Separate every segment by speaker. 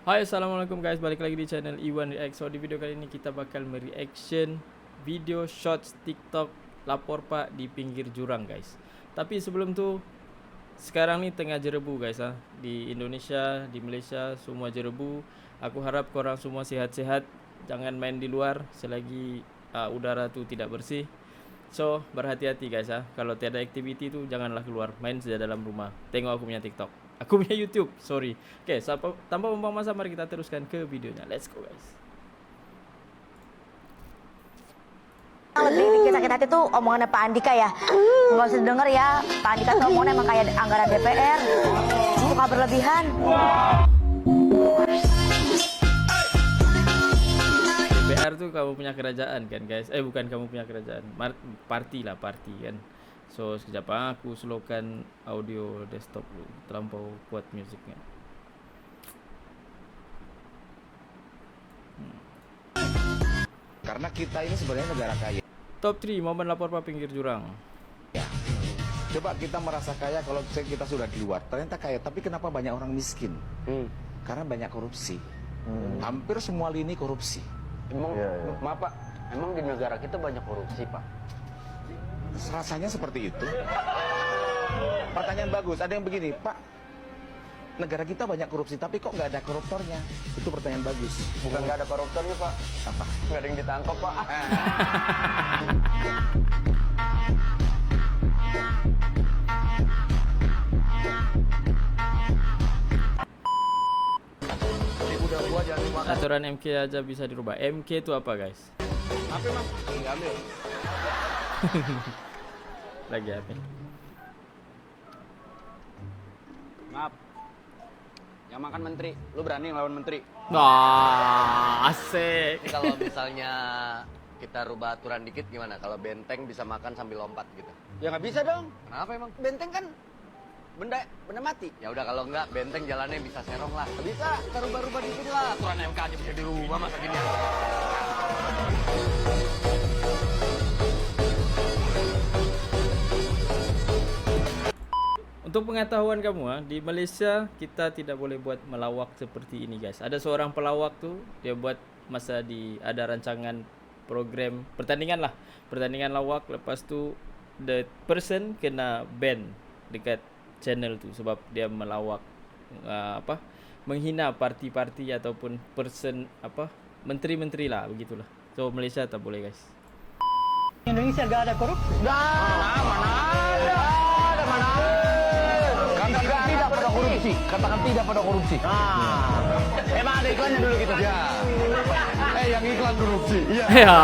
Speaker 1: Hai, assalamualaikum guys, balik lagi di channel Iwan React. So di video kali ini kita bakal mereaction video shorts TikTok lapor pak di pinggir jurang guys. Tapi sebelum tuh, sekarang nih tengah jerebu guys di Indonesia, di Malaysia semua jerebu. Aku harap korang semua sehat-sehat, jangan main di luar selagi udara tuh tidak bersih. So berhati-hati guys kalau tiada aktiviti tuh janganlah keluar, main saja dalam rumah. Tengok aku punya TikTok, aku punya YouTube, sorry. Oke, tanpa membuang masa, mari kita teruskan ke videonya. Let's go guys.
Speaker 2: Lebih bikin sakit hati tuh omongannya Pak Andika ya. Nggak usah denger ya, Pak Andika tuh omongannya emang kayak anggaran DPR, suka berlebihan.
Speaker 1: DPR tuh kamu punya kerajaan kan guys. Bukan kamu punya kerajaan, party kan. So sekejap aku slowkan audio desktop lu, terlampau kuat musiknya.
Speaker 3: Karena kita ini sebenarnya negara kaya.
Speaker 1: Top 3 momen lapor pak pinggir jurang.
Speaker 3: Ya. Coba kita merasa kaya kalau kita sudah di luar. Ternyata kaya, tapi kenapa banyak orang miskin? Karena banyak korupsi. Hampir semua lini korupsi.
Speaker 4: Emang, maaf Pak, emang di negara kita banyak korupsi Pak?
Speaker 3: Rasanya seperti itu. Pertanyaan bagus. Ada yang begini, Pak. Negara kita banyak korupsi, tapi kok nggak ada koruptornya? Itu pertanyaan bagus.
Speaker 4: Bukan nggak ada koruptornya Pak?
Speaker 3: Apa?
Speaker 4: Nggak ada yang ditangkap Pak. Udah gua jangan makan.
Speaker 1: Aturan MK aja bisa dirubah. MK itu apa guys?
Speaker 4: Apa Mas? Ambil.
Speaker 1: Lagi apa?
Speaker 4: Maaf. Yang makan menteri, lu berani ngelawan menteri?
Speaker 1: Wah, asik.
Speaker 5: Ini kalau misalnya kita rubah aturan dikit gimana? Kalau benteng bisa makan sambil lompat gitu.
Speaker 4: Ya nggak bisa dong.
Speaker 5: Kenapa emang?
Speaker 4: Benteng kan benda mati.
Speaker 5: Ya udah kalau enggak benteng jalannya bisa serong lah.
Speaker 4: Nggak bisa, kita rubah-rubah dikit lah.
Speaker 5: Aturan MK aja bisa dirubah masa gini ya.
Speaker 1: Untuk pengetahuan kamu di Malaysia kita tidak boleh buat melawak seperti ini guys. Ada seorang pelawak tuh, dia buat masa ada rancangan program pertandingan lawak, lepas tu the person kena ban dekat channel tu sebab dia melawak menghina parti-parti ataupun person menteri-menteri lah, begitulah. So Malaysia tak boleh guys.
Speaker 2: Indonesia gak ada korupsi.
Speaker 4: Katakan tidak pada korupsi. Katakan tidak pada korupsi. Emang ada iklannya dulu kita. Ya. Yang iklan korupsi. Iya.
Speaker 1: Ya.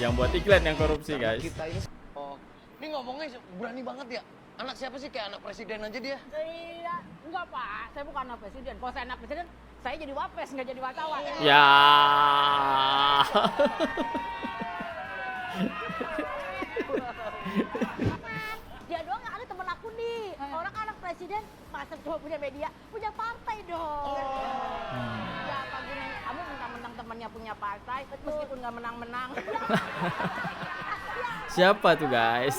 Speaker 1: yang buat iklan yang korupsi guys.
Speaker 3: Kita ini
Speaker 5: Oh, ini ngomongnya berani banget ya. Anak siapa sih, kayak anak presiden aja dia?
Speaker 2: Iya, enggak Pak, saya bukan anak presiden. Kalau saya anak presiden, saya jadi wapres, nggak jadi wartawan.
Speaker 1: Ya.
Speaker 2: Dia doang nggak ada temen aku nih. Orang anak presiden, masa cuma punya media, punya partai dong. Ya apa gunanya? Kamu mentang-mentang temannya punya partai, meskipun nggak menang-menang.
Speaker 1: Siapa tuh guys?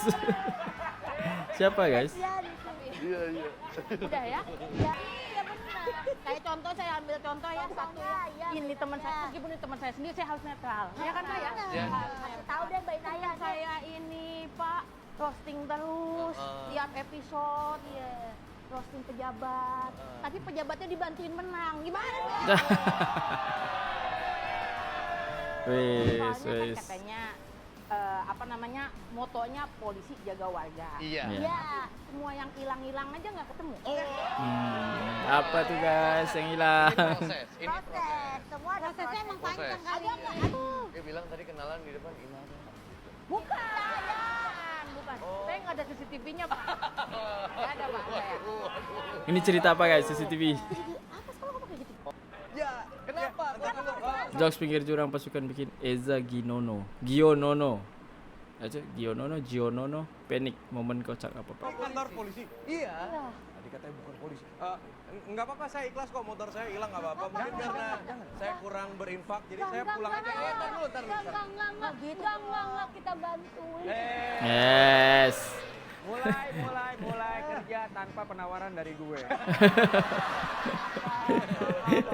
Speaker 1: Siapa guys?
Speaker 2: Iya. Udah ya? Iya benar. Kayak contoh, saya ambil contoh ya satu. Ini teman saya, meskipun ini teman saya sendiri, saya harus netral. Ya kan saya? Kasih tahu deh Mbak Inaya, saya ini Pak roasting terus, tiap episode. Roasting pejabat. Tapi pejabatnya dibantuin menang. Gimana nih? Soalnya kan katanya motonya polisi jaga warga.
Speaker 5: Iya.
Speaker 2: Ya, semua yang hilang-hilang aja nggak ketemu.
Speaker 1: Apa tuh guys yang hilang?
Speaker 5: Ini proses.
Speaker 2: Semua prosesnya emang
Speaker 5: Proses.
Speaker 2: panjang kali. Aduh,
Speaker 5: Dia bilang tadi kenalan di depan gimana?
Speaker 2: bukan. Saya nggak ada CCTV-nya Pak. Nggak ada Pak saya.
Speaker 1: Ini cerita apa guys CCTV?
Speaker 2: Apa sekolah kok kayak gitu?
Speaker 4: Ya, kenapa?
Speaker 1: Jokes pinggir jurang pasukan bikin Eza Gionono, Gionono, panik momen kocak apa pak?
Speaker 6: Kantor polisi? Iya. Tadi katanya bukan polisi. Enggak apa-apa, saya ikhlas kok, motor saya hilang nggak apa-apa. Mungkin karena saya kurang berinfak, jadi saya pulang aja. Ntar dulu.
Speaker 2: Enggak, kita bantuin.
Speaker 1: Yes.
Speaker 6: Mulai kerja tanpa penawaran dari gue.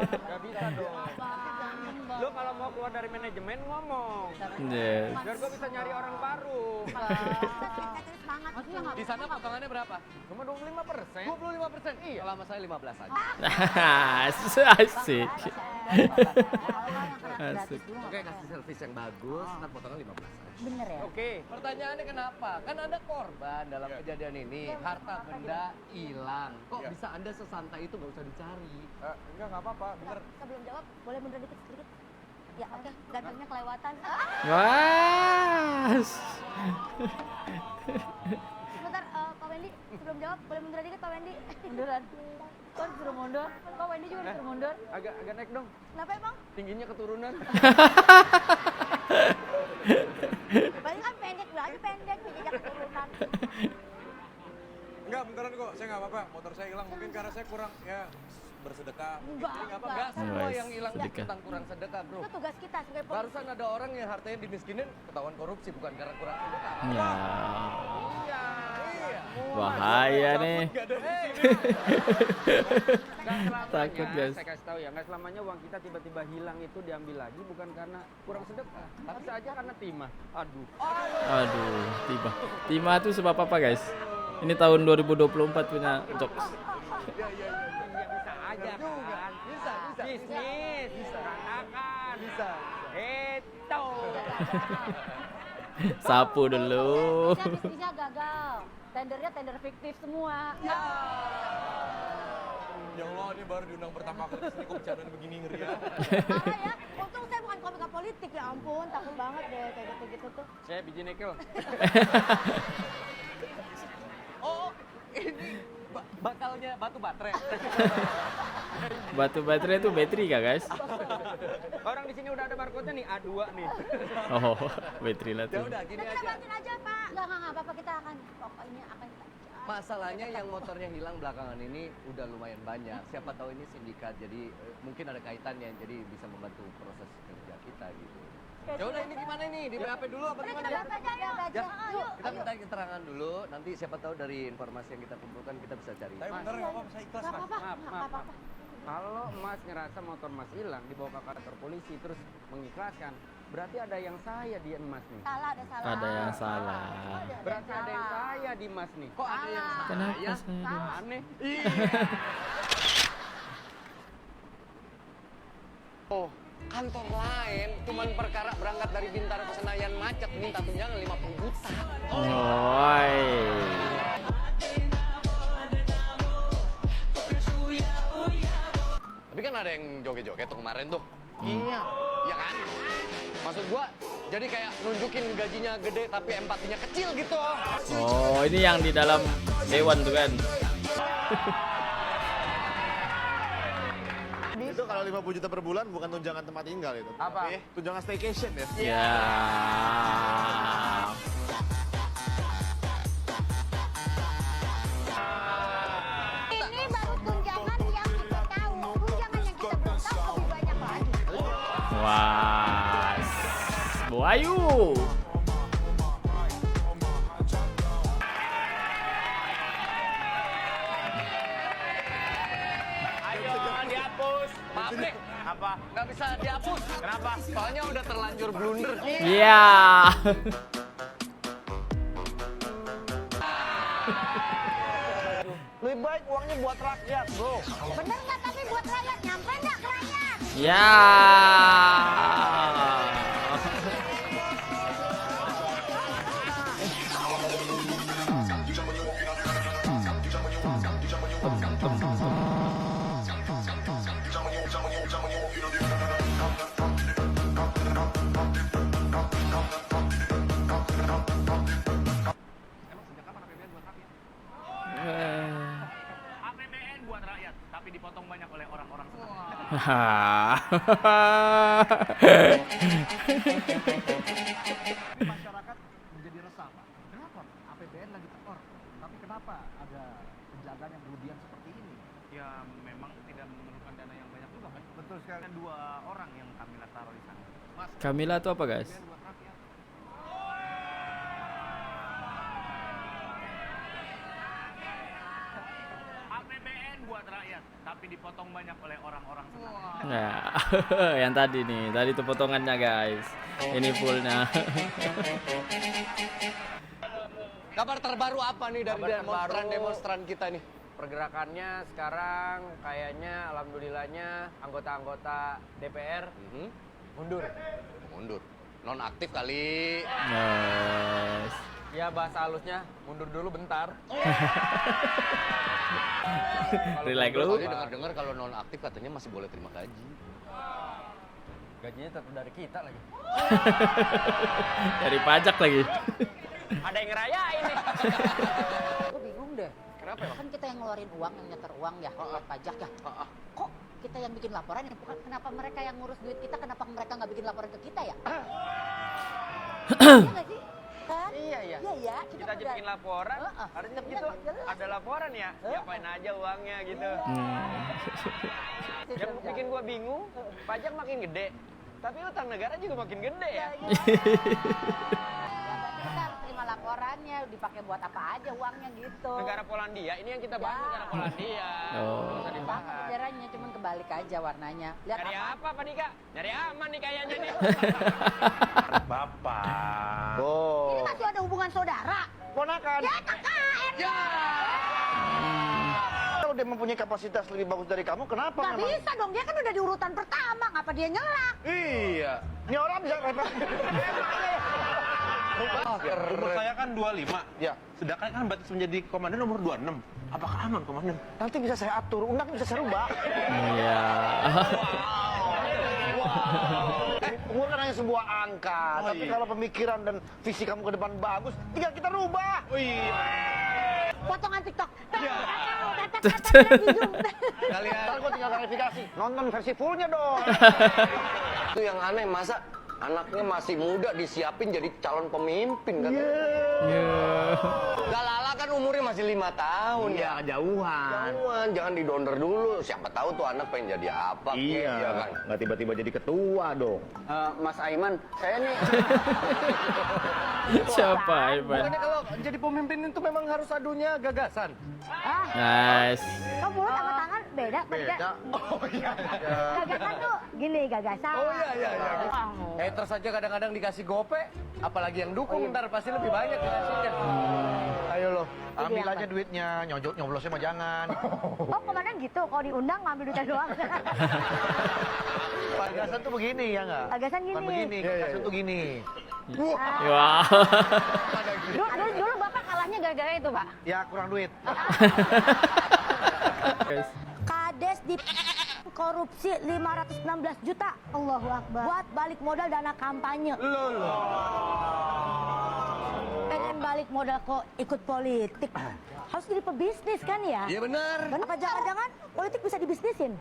Speaker 6: Gak bisa dong. Lu kalau mau keluar dari manajemen ngomong.
Speaker 1: Yes.
Speaker 6: Biar gue bisa nyari orang baru.
Speaker 2: Semangat.
Speaker 5: Di sana potongannya berapa?
Speaker 6: Cuma 25%.
Speaker 5: 25%. Iya. Selama saya 15 aja.
Speaker 1: Asik. Asik.
Speaker 5: Oke, kasih servis yang bagus, ntar potongan 15 aja.
Speaker 2: Bener ya?
Speaker 6: Oke.
Speaker 5: Pertanyaannya kenapa? Kan Anda korban dalam kejadian ini. Harta benda hilang. Kok bisa Anda sesantai itu nggak usah dicari?
Speaker 6: Enggak apa-apa, bener.
Speaker 2: Sebelum jawab, boleh mundur dikit sedikit? Ya oke, gantengnya kelewatan.
Speaker 1: Wah.
Speaker 2: Sebentar, Pak Wendy, sebelum jawab, boleh mundur dikit Pak Wendy? Munduran. Kok disuruh mundur? Pak Wendy juga disuruh mundur.
Speaker 6: Agak naik dong.
Speaker 2: Kenapa emang?
Speaker 6: Tingginya keturunan.
Speaker 2: Paling kan pendek, udah aja pendek, jejak keturunan.
Speaker 6: Enggak, beneran kok. Saya nggak apa-apa. Motor saya hilang. Mungkin karena saya kurang ya bersedekah.
Speaker 2: Enggak,
Speaker 5: Enggak semua
Speaker 1: Nice.
Speaker 5: yang hilang itu
Speaker 1: Sedekah.
Speaker 5: tentang kurang sedekah, bro.
Speaker 2: Itu tugas kita sebagai polisi.
Speaker 5: Barusan ada orang yang hartanya dimiskinin ketahuan korupsi bukan karena kurang sedekah.
Speaker 1: Ya.
Speaker 5: Iya.
Speaker 1: Bahaya nih.
Speaker 6: Nggak ada di sini.
Speaker 7: Nggak selamanya,
Speaker 1: Takut, guys.
Speaker 7: saya kasih tahu ya, nggak selamanya uang kita tiba-tiba hilang itu diambil lagi bukan karena kurang sedekah, tapi saja karena timah. Aduh.
Speaker 1: Aduh, Timah tuh sebab apa, guys? Ini tahun 2024 punya jokes.
Speaker 7: Iya bisa aja kan.
Speaker 5: Bisa.
Speaker 7: Bisnis, berantakan.
Speaker 5: Bisa.
Speaker 7: Itu.
Speaker 1: Sapu dulu.
Speaker 2: Bisnisnya gagal. Tendernya tender fiktif semua.
Speaker 6: Ya Allah, ini baru diundang pertama kali kesini kok bercandaan begini ngeri ya.
Speaker 2: Parah ya, untung saya bukan komika politik, ya ampun, takut banget deh kayak gitu-gitu tuh.
Speaker 7: Saya biji nikel.
Speaker 5: Oh, ini bakalnya batu baterai.
Speaker 1: Batu baterai itu baterai kah, guys?
Speaker 7: Orang di sini udah ada barcode-nya nih, A2 nih.
Speaker 1: Oh, baterai lah
Speaker 5: Ya
Speaker 1: tuh.
Speaker 5: udah gini
Speaker 2: Kita
Speaker 5: aja.
Speaker 2: bantuin aja, Pak. Enggak, Bapak kita akan, pokoknya akan kita cari.
Speaker 5: Masalahnya yang motornya hilang belakangan ini udah lumayan banyak. Siapa tahu ini sindikat, jadi mungkin ada kaitannya, jadi bisa membantu proses kerja kita gitu. Ya udah ini gimana nih? Di BAP dulu apa
Speaker 2: Udah
Speaker 5: gimana?
Speaker 2: kita bantu aja, yuk.
Speaker 5: Ya,
Speaker 2: Yuk,
Speaker 5: kita minta keterangan dulu. Nanti siapa tahu dari informasi yang kita kumpulkan kita bisa cari.
Speaker 6: Tapi bener nggak apa-apa, saya ikhlas
Speaker 2: Nggak
Speaker 6: mas.
Speaker 2: apa-apa,
Speaker 7: Maaf,
Speaker 2: nggak
Speaker 7: maaf,
Speaker 2: apa-apa.
Speaker 7: Kalau Mas ngerasa motor Mas hilang dibawa ke kantor polisi terus mengikhlaskan, berarti ada yang saya di Mas nih.
Speaker 2: Salah, ada salah.
Speaker 1: Ada yang salah.
Speaker 7: Berarti ada yang saya di Mas nih.
Speaker 5: Kok ada yang
Speaker 1: Kenapa
Speaker 5: saya?
Speaker 1: saya?
Speaker 7: Aneh.
Speaker 5: Oh, kantor lain cuman perkara berangkat dari Bintaro ke Senayan macet minta tunjangan 50 juta.
Speaker 1: Woi.
Speaker 5: Tapi kan ada yang joget-joget tuh kemarin tuh. Iya. Iya kan? Maksud gua jadi kayak nunjukin gajinya gede tapi empatinya kecil gitu.
Speaker 1: Oh, ini yang di dalam dewan tuh kan.
Speaker 8: Itu kalau 50 juta per bulan bukan tunjangan tempat tinggal itu.
Speaker 7: Apa?
Speaker 8: Tapi tunjangan staycation ya.
Speaker 1: Ya.
Speaker 2: Ini baru tunjangan yang kita tahu. Tunjangan yang kita belum tahu lebih banyak lagi.
Speaker 1: Wah. Buayu.
Speaker 5: Ayo dihapus. Maaf nih. Apa? Nggak bisa dihapus. Kenapa? Soalnya udah terlanjur blunder.
Speaker 1: Iya.
Speaker 8: Lebih baik uangnya buat rakyat, bro.
Speaker 2: Bener nggak tapi buat rakyat? Nyampe nggak ke rakyat?
Speaker 1: Ya.
Speaker 5: APBN buat rakyat, tapi dipotong banyak oleh orang-orang.
Speaker 4: Masyarakat menjadi resah, Pak. Kenapa? APBN lagi tekor. Tapi kenapa ada penjagaan yang berlebihan seperti ini?
Speaker 5: Ya memang tidak memerlukan dana yang banyak juga kan.
Speaker 4: Betul sekali.
Speaker 5: Ada 2 orang yang kami taruh di sana. Mas,
Speaker 1: Kamila tuh apa, guys?
Speaker 5: buat rakyat.
Speaker 9: rakyat, tapi dipotong banyak oleh orang-orang senang.
Speaker 1: Nah, yang tadi nih, tadi tuh potongannya guys. Ini fullnya.
Speaker 5: Kabar terbaru apa nih dari demonstran kita nih?
Speaker 7: Pergerakannya sekarang kayaknya alhamdulillahnya anggota-anggota DPR mundur.
Speaker 5: Mundur. Non aktif kali.
Speaker 1: Nice.
Speaker 7: Ya bahasa halusnya mundur dulu bentar.
Speaker 1: Relax lu.
Speaker 5: Tadi dengar-dengar kalau non aktif katanya masih boleh terima gaji.
Speaker 7: Gajinya tetap dari kita lagi.
Speaker 1: Dari pajak lagi.
Speaker 7: Ada yang ngerayain nih.
Speaker 2: Gue bingung deh.
Speaker 5: Kenapa ya?
Speaker 2: Kan kita yang ngeluarin uang, yang nyetor uang ya, buat pajak ya. Kok kita yang bikin laporan, kenapa mereka yang ngurus duit kita, kenapa mereka nggak bikin laporan ke kita ya? Iya nggak sih? Kan?
Speaker 7: Iya.
Speaker 2: Iya ya.
Speaker 7: Kita aja bikin laporan, harusnya gitu. Ada laporan ya, diapain aja uangnya gitu. Yang bikin gua bingung, pajak makin gede, tapi utang negara juga makin gede ya.
Speaker 2: Kita harus terima laporannya, dipakai buat apa aja uangnya gitu.
Speaker 7: Negara Polandia, ini yang kita bahas negara Polandia.
Speaker 1: Oh.
Speaker 7: Nggak usah
Speaker 2: Sama
Speaker 7: dibahas.
Speaker 2: negaranya, cuman kebalik aja warnanya. Lihat
Speaker 7: Nyari apa Pak Dika? Nyari aman nih kayaknya nih.
Speaker 8: Bapak.
Speaker 2: Ini masih ada hubungan saudara.
Speaker 8: Ponakan.
Speaker 2: Ya, KKN. Ya.
Speaker 8: Kalau dia mempunyai kapasitas lebih bagus dari kamu, kenapa
Speaker 2: Nggak
Speaker 8: memang?
Speaker 2: bisa dong, dia kan udah di urutan pertama. Ngapa dia nyelak?
Speaker 8: Iya. Ini orang bisa repot.
Speaker 6: Umur saya kan 25.
Speaker 8: Ya.
Speaker 6: Sedangkan kan batas menjadi komandan umur 26. Apakah aman komandan?
Speaker 8: Nanti bisa saya atur, undang bisa saya rubah.
Speaker 1: Iya.
Speaker 8: Umur kan hanya sebuah angka, tapi kalau pemikiran dan visi kamu ke depan bagus, tinggal kita rubah.
Speaker 6: Oh iya.
Speaker 2: Potongan TikTok.
Speaker 5: Kalian
Speaker 8: Ntar gue tinggal klarifikasi, nonton versi fullnya dong.
Speaker 5: itu yang aneh, masa anaknya masih muda disiapin jadi calon pemimpin kan? Galala kan umurnya masih 5 tahun ya.
Speaker 8: Jauhan.
Speaker 5: Jangan, jangan didonder dulu. Siapa tahu tuh anak pengen jadi apa?
Speaker 8: Iya
Speaker 5: kan?
Speaker 8: nggak tiba-tiba jadi ketua dong.
Speaker 7: Mas Aiman, saya nih
Speaker 1: Siapa Ivan?
Speaker 5: Bukannya kalau jadi pemimpin itu memang harus adunya gagasan.
Speaker 1: Nice.
Speaker 2: Kok mulut sama tangan beda?
Speaker 8: Beda.
Speaker 5: Oh iya.
Speaker 2: Gagasan tuh gini, gagasan.
Speaker 5: Oh iya. Haters saja kadang-kadang dikasih gope, apalagi yang dukung ntar pasti lebih banyak dikasihnya.
Speaker 8: Ayo lo, ambil aja duitnya, nyoblosnya mah jangan.
Speaker 2: Oh, komandan gitu, kalau diundang ngambil duitnya doang.
Speaker 8: Gagasan tuh begini ya nggak?
Speaker 2: Gagasan gini.
Speaker 8: Bukan begini, gagasan tuh gini.
Speaker 1: Wah.
Speaker 2: Dulu Bapak kalahnya gara-gara itu, Pak.
Speaker 8: Ya kurang duit.
Speaker 2: Kades di korupsi 516 juta. Allahu Akbar. Buat balik modal dana kampanye. Pengen balik modal kok ikut politik. Harus jadi pebisnis kan ya?
Speaker 5: Iya benar.
Speaker 2: Apa jangan-jangan politik bisa dibisnisin?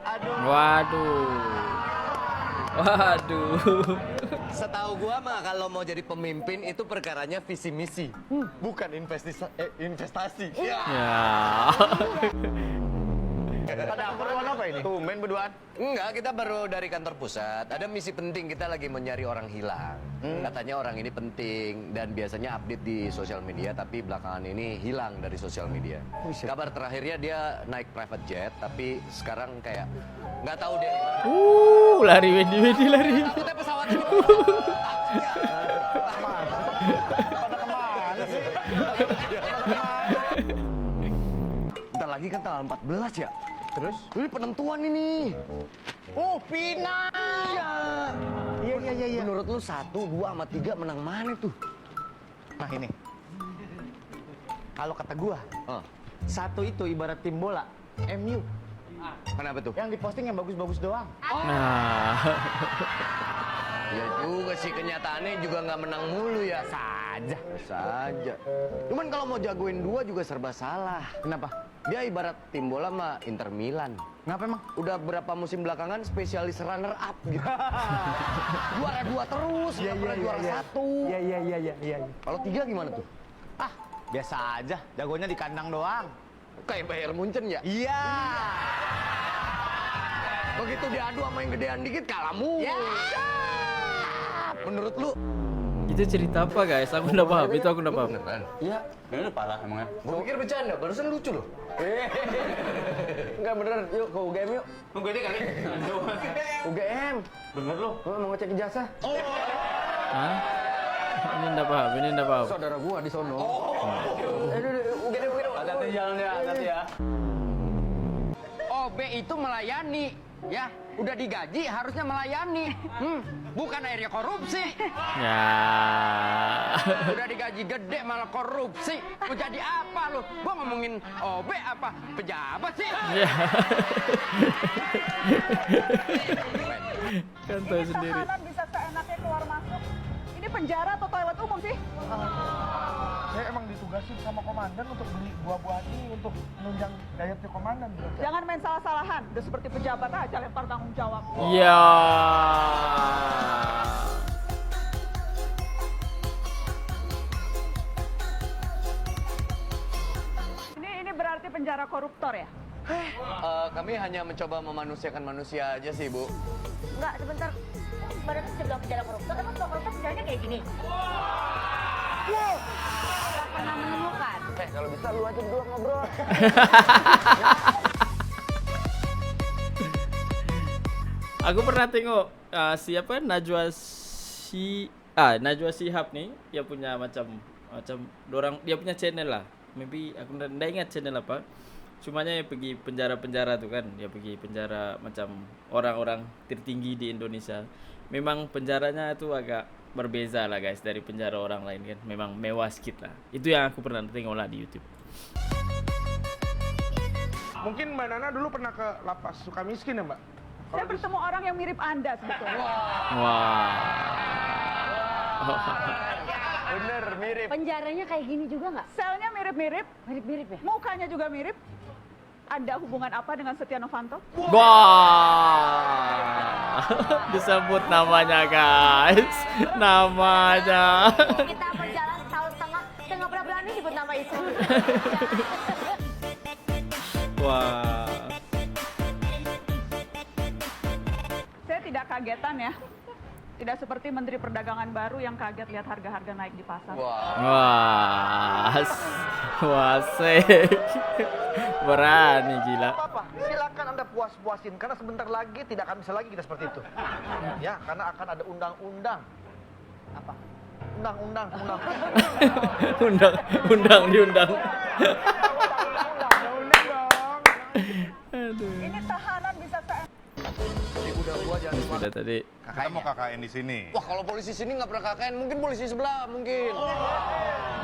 Speaker 1: Waduh.
Speaker 5: Setahu gua mah kalau mau jadi pemimpin itu perkaranya visi misi, bukan investasi.
Speaker 1: Ya.
Speaker 8: Ada keperluan apa ini?
Speaker 5: Tumben berduaan? Enggak, kita baru dari kantor pusat. Ada misi penting, kita lagi mencari orang hilang. Katanya orang ini penting dan biasanya update di sosial media, tapi belakangan ini hilang dari sosial media. Kabar terakhirnya dia naik private jet, tapi sekarang kayak nggak tahu dia.
Speaker 1: Lari Wendy lari.
Speaker 5: Takutnya pesawat ini. Bentar lagi kan tanggal 14 ya? Terus? Ini penentuan ini. Oh, final. Iya. Menurut lu 1, 2, sama 3 menang mana tuh?
Speaker 8: Nah ini. Kalau kata gua, 1 itu ibarat tim bola, MU.
Speaker 5: Kenapa tuh?
Speaker 8: Yang diposting yang bagus-bagus doang.
Speaker 1: Nah.
Speaker 5: Ya juga sih, kenyataannya juga nggak menang mulu ya. Saja. Cuman kalau mau jagoin 2 juga serba salah.
Speaker 8: Kenapa?
Speaker 5: Dia ibarat tim bola mah Inter Milan.
Speaker 8: Kenapa emang?
Speaker 5: Udah berapa musim belakangan spesialis runner up gitu. Juara 2 terus, nggak pernah juara 1.
Speaker 8: Iya.
Speaker 5: Kalau 3 gimana tuh?
Speaker 8: Biasa aja, jagonya di kandang doang.
Speaker 5: Kayak Bayern Munchen ya?
Speaker 8: Iya.
Speaker 5: Begitu diadu sama yang gedean dikit kalah mulu. Menurut lu
Speaker 1: Itu cerita apa guys? Aku nggak paham. Itu aku nggak paham.
Speaker 4: Iya, bener parah emangnya.
Speaker 5: Gue pikir bercanda, barusan lucu loh.
Speaker 7: Enggak beneran, yuk ke UGM yuk.
Speaker 4: Nunggu ini kali.
Speaker 7: UGM.
Speaker 4: Bener lo.
Speaker 7: Mau ngecek ijazah.
Speaker 1: Hah? Ini nggak paham. Ini nggak paham.
Speaker 7: Saudara gua di sono.
Speaker 5: UGM.
Speaker 4: Hati-hati jalannya, hati-hati ya.
Speaker 7: OB itu melayani, ya. Udah digaji harusnya melayani. Bukan akhirnya korupsi.
Speaker 1: Ya.
Speaker 7: Udah digaji gede malah korupsi. Mau jadi apa lu? Gua ngomongin OB apa pejabat sih?
Speaker 1: Ya. Kan tahu sendiri.
Speaker 2: Tahanan bisa seenaknya keluar masuk. Ini penjara atau toilet umum sih?
Speaker 8: Saya emang ditugasin sama komandan untuk beli buah-buahan ini untuk menunjang dietnya komandan.
Speaker 2: Jangan main salah-salahan. Udah seperti pejabat aja lempar tanggung jawab.
Speaker 1: Ya.
Speaker 2: Ini berarti penjara koruptor ya?
Speaker 5: Kami hanya mencoba memanusiakan manusia aja sih, Bu.
Speaker 2: Enggak, sebentar. Badan sebelah penjara koruptor, emang kalau koruptor penjaranya kayak gini? Wow, nggak pernah menemukan.
Speaker 7: Kalau bisa lu aja berdua ngobrol.
Speaker 1: Aku pernah tengok siapa Najwa Shihab nih, dia punya macam dorang, dia punya channel lah. Maybe aku nggak ingat channel apa. Cumanya dia pergi penjara-penjara tuh kan, dia pergi penjara macam orang-orang tertinggi di Indonesia. Memang penjaranya tuh agak berbeza lah guys dari penjara orang lain kan. Memang mewah sedikit lah. Itu yang aku pernah tengok lah di YouTube.
Speaker 8: Mungkin Mbak Nana dulu pernah ke lapas Sukamiskin ya Mbak?
Speaker 2: Saya bertemu orang yang mirip Anda sebetulnya.
Speaker 1: Wah.
Speaker 5: Bener, mirip.
Speaker 2: Penjaranya kayak gini juga nggak? Selnya mirip-mirip. Mirip-mirip ya? Mukanya juga mirip. Ada hubungan apa dengan Setia Novanto?
Speaker 1: Wah. Disebut namanya guys. Namanya.
Speaker 2: Kita berjalan tahun setengah, saya nggak pernah berani nyebut nama itu.
Speaker 1: Wah.
Speaker 2: Saya tidak kagetan ya. Tidak seperti Menteri Perdagangan baru yang kaget lihat harga-harga naik di pasar.
Speaker 1: Wah. Wasik. Berani gila.
Speaker 8: Apa-apa, silakan Anda puas-puasin karena sebentar lagi tidak akan bisa lagi kita seperti itu. Ya, karena akan ada undang-undang. Apa? Undang-undang.
Speaker 1: Undang diundang. Aduh.
Speaker 2: Ini tahanan bisa
Speaker 5: Udah gua jangan
Speaker 1: Sudah tadi.
Speaker 10: Kita mau KKN di sini.
Speaker 5: Wah, kalau polisi sini nggak pernah KKN, mungkin polisi sebelah mungkin.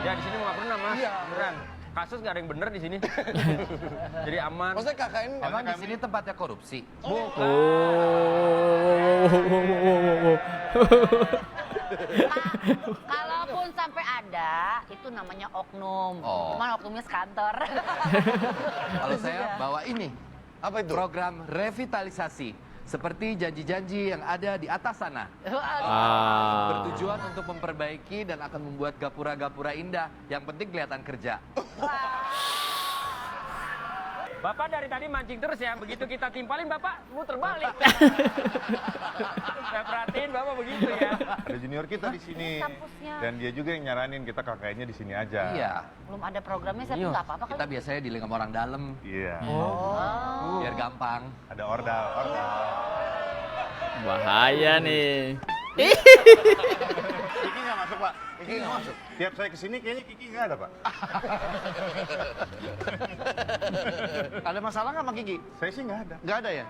Speaker 7: Ya di sini nggak pernah mas.
Speaker 5: Iya.
Speaker 7: Beneran. Kasus nggak ada yang bener di sini. Jadi aman.
Speaker 5: Maksudnya KKN
Speaker 10: Emang di sini
Speaker 5: tempatnya korupsi?
Speaker 1: Oh.
Speaker 2: Kalaupun sampai ada, itu namanya oknum.
Speaker 5: Oh.
Speaker 2: Cuman oknumnya sekantor.
Speaker 5: Kalau saya bawa ini. Apa itu? Program revitalisasi. Seperti janji-janji yang ada di atas sana. Bertujuan untuk memperbaiki dan akan membuat gapura-gapura indah. Yang penting kelihatan kerja.
Speaker 7: Bapak dari tadi mancing terus ya. Begitu kita timpalin Bapak muter balik. Saya perhatiin Bapak begitu ya.
Speaker 10: Ada junior kita di sini.
Speaker 2: Kampusnya.
Speaker 10: Dan dia juga yang nyaranin kita KKN-nya di sini aja.
Speaker 5: Iya.
Speaker 2: Belum ada programnya, saya nggak apa-apa
Speaker 5: Kita biasanya dealing sama orang dalam.
Speaker 10: Iya.
Speaker 5: Biar gampang.
Speaker 10: Ada ordal.
Speaker 1: Bahaya nih.
Speaker 10: Kiki nggak masuk, Pak. Kiki nggak masuk. Tiap saya kesini kayaknya Kiki nggak ada, Pak.
Speaker 8: Ada masalah nggak sama Kiki?
Speaker 10: Saya sih nggak ada.
Speaker 8: Nggak ada ya?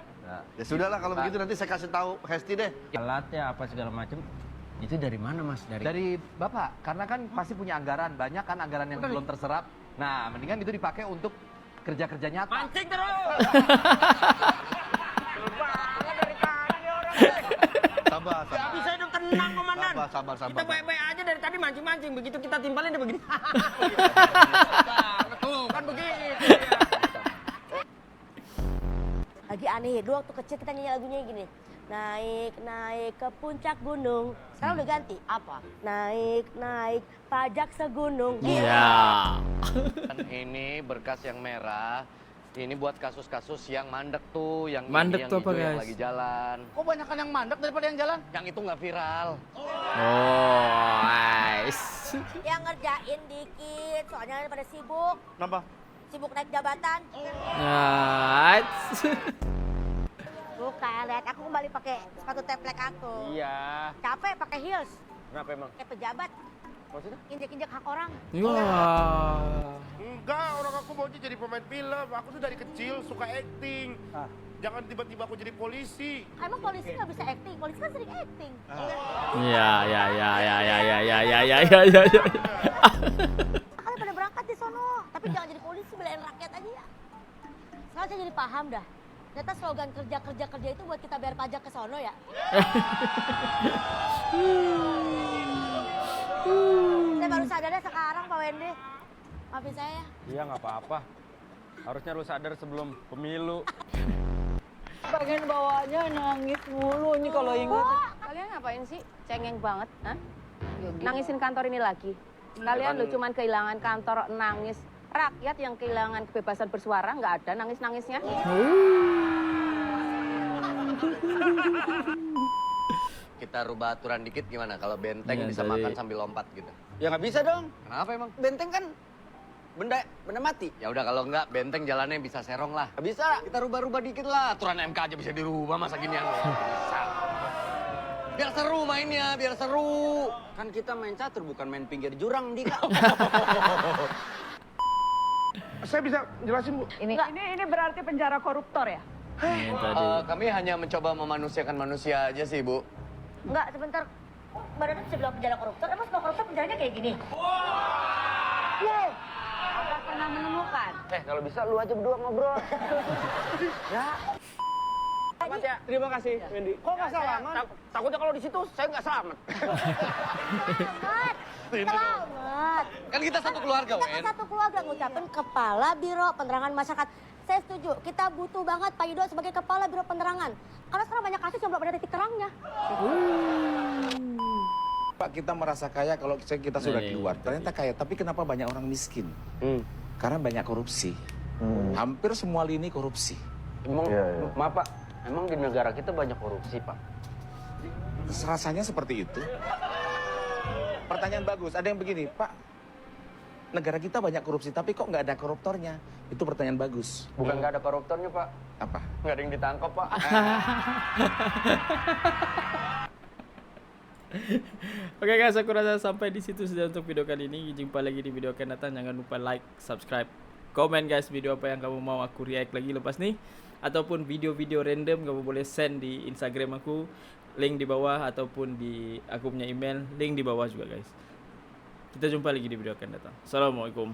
Speaker 8: Ya sudahlah kalau begitu nanti saya kasih tahu Hesti deh.
Speaker 7: Alatnya apa segala macam. Itu dari mana mas?
Speaker 5: Dari Bapak, karena kan pasti punya anggaran. Banyak kan anggaran yang belum terserap. Nah, mendingan itu dipakai untuk kerja-kerja nyata.
Speaker 7: Mancing terus.
Speaker 8: Sabar.
Speaker 7: Gak bisa hidup tenang komandan.
Speaker 8: Sabar.
Speaker 7: Kita baik-baik aja dari tadi mancing-mancing. Begitu kita timpalin dia begini. Tuh kan begitu.
Speaker 11: Lagi aneh, dulu waktu kecil kita nyanyi lagunya gini. Naik ke puncak gunung. Sekarang udah ganti. Apa? Naik pajak segunung.
Speaker 1: Iya.
Speaker 5: Dan ini berkas yang merah. Ini buat kasus-kasus yang mandek tuh, yang
Speaker 1: Mandek
Speaker 5: ini,
Speaker 1: tuh
Speaker 5: yang
Speaker 1: apa,
Speaker 5: hijau, yang
Speaker 1: guys?
Speaker 5: lagi jalan.
Speaker 8: Kok banyak yang mandek daripada yang jalan?
Speaker 5: Yang itu nggak viral.
Speaker 1: Oh, guys.
Speaker 11: Yang ngerjain dikit, soalnya pada sibuk.
Speaker 10: Nambah.
Speaker 11: Sibuk naik jabatan.
Speaker 1: Guys.
Speaker 11: Bukan, lihat aku kembali pakai sepatu teplek aku.
Speaker 7: Iya.
Speaker 11: Capek pakai heels,
Speaker 7: Kenapa emang?
Speaker 11: kayak pejabat.
Speaker 7: Maksudnya?
Speaker 11: Injek-injek hak orang.
Speaker 1: Wah.
Speaker 10: Enggak, orang aku maunya jadi pemain film. Aku tuh dari kecil suka acting. Jangan tiba-tiba aku jadi polisi.
Speaker 11: Emang polisi nggak bisa acting? Polisi kan sering acting.
Speaker 1: Ya.
Speaker 11: Kalian pada berangkat di sono, tapi jangan jadi polisi, belain rakyat aja ya. Sekarang saya jadi paham dah. Ternyata slogan kerja itu buat kita bayar pajak ke sono ya. Saya baru sadarnya sekarang Pak Wendy. Maafin saya ya.
Speaker 7: Iya nggak apa-apa. Harusnya lu sadar sebelum pemilu.
Speaker 2: Bagian bawahnya nangis mulu nih kalau ingat.
Speaker 12: Kalian ngapain sih? Cengeng banget, hah? Nangisin kantor ini lagi. Kalian lu cuman kehilangan kantor, nangis. Rakyat yang kehilangan kebebasan bersuara nggak ada nangis-nangisnya.
Speaker 5: Kita rubah aturan dikit gimana? Kalau benteng
Speaker 1: Iya,
Speaker 5: bisa
Speaker 1: tadi.
Speaker 5: makan sambil lompat gitu.
Speaker 7: Ya nggak bisa dong.
Speaker 5: Kenapa emang?
Speaker 7: Benteng kan benda mati.
Speaker 5: Ya udah kalau enggak benteng jalannya bisa serong lah.
Speaker 7: Nggak bisa.
Speaker 5: Kita rubah-rubah dikit lah. Aturan MK aja bisa dirubah masa ginian. Bisa. Biar seru mainnya, biar seru.
Speaker 7: Kan kita main catur bukan main pinggir jurang, Dika.
Speaker 10: Saya bisa jelasin, Bu.
Speaker 2: Ini berarti penjara koruptor ya?
Speaker 5: Kami hanya mencoba memanusiakan manusia aja sih, Bu.
Speaker 11: Enggak, sebentar. Badan bisa bilang penjara koruptor, emang semua koruptor penjaranya kayak gini? Wow.
Speaker 12: Nggak pernah menemukan.
Speaker 7: Kalau bisa lu aja berdua ngobrol. Ya. Mas ya, terima kasih, Wendy. Kok nggak salaman? Takutnya kalau di situ saya nggak selamat.
Speaker 11: Selamat.
Speaker 5: Kan kita satu keluarga,
Speaker 11: Kita
Speaker 5: Wen.
Speaker 11: kan satu keluarga ngucapin Kepala Biro Penerangan Masyarakat. Saya setuju, kita butuh banget Pak Yudo sebagai Kepala Biro Penerangan. Karena sekarang banyak kasus yang belum ada titik terangnya.
Speaker 3: Pak, kita merasa kaya kalau kita sudah
Speaker 1: Nih,
Speaker 3: keluar. Ternyata kaya, tapi kenapa banyak orang miskin? Karena banyak korupsi. Hampir semua lini korupsi.
Speaker 7: Emang, maaf Pak, emang di negara kita banyak korupsi Pak?
Speaker 3: Rasanya seperti itu. Pertanyaan bagus. Ada yang begini, Pak. Negara kita banyak korupsi, tapi kok nggak ada koruptornya? Itu pertanyaan bagus.
Speaker 7: Bukan nggak ada koruptornya Pak,
Speaker 3: Apa?
Speaker 7: nggak ada yang ditangkap Pak.
Speaker 1: Oke guys, aku rasa sampai di situ sudah untuk video kali ini. Jumpa lagi di video akan datang. Jangan lupa like, subscribe, komen guys video apa yang kamu mau aku react lagi lepas nih, ataupun video-video random kamu boleh send di Instagram aku, link di bawah, ataupun di aku punya email, link di bawah juga guys. Kita jumpa lagi di video akan datang. Assalamualaikum.